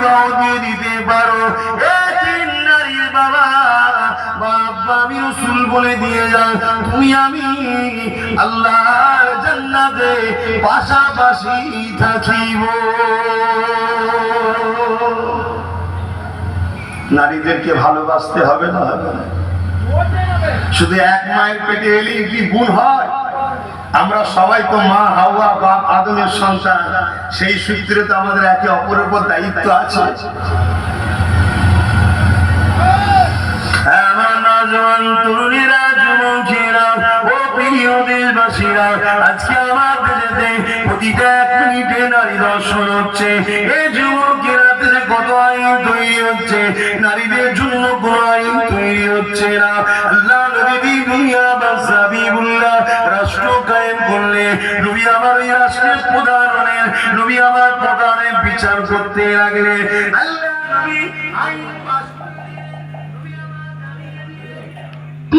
বিবাহ দিয়ে দিতে পারো। তিন নারীর বাবা বাবা আমি রাসূল বলে দিয়ে যান, তুমি আমি আল্লাহর জান্নাতে পাশাপাশি থাকিব। নারীদেরকে ভালোবাসতে হবে না? শুধু এক মায়ের পেটে এলে কি গুণ হয়? আমরা সবাই তো মা হাওয়া বাপ আদমের সন্তান, সেই সূত্রে তো আমাদের একে অপরের উপর দায়িত্ব আছে। আমার নওজোয়ান তরুণীরা, যুবকেরা ও প্রিয় দেশবাসীরা, আজকে আমার দেশে প্রতিটা এক মিনিটে নারী দর্শন হচ্ছে। এই যুবকেরা দেশে কত আইন তৈরি হচ্ছে, নারীদের জন্য কোন আইন তৈরি হচ্ছে না। আল্লাহ নবী দুনিয়া হাবিবুল্লাহ রাষ্ট্র কায়েম করলে নবী আমার এই রাষ্ট্রের প্রধান হলেন, নবী আমার প্রধানের বিচার করতে লাগলেন। আল্লাহ নবী আইন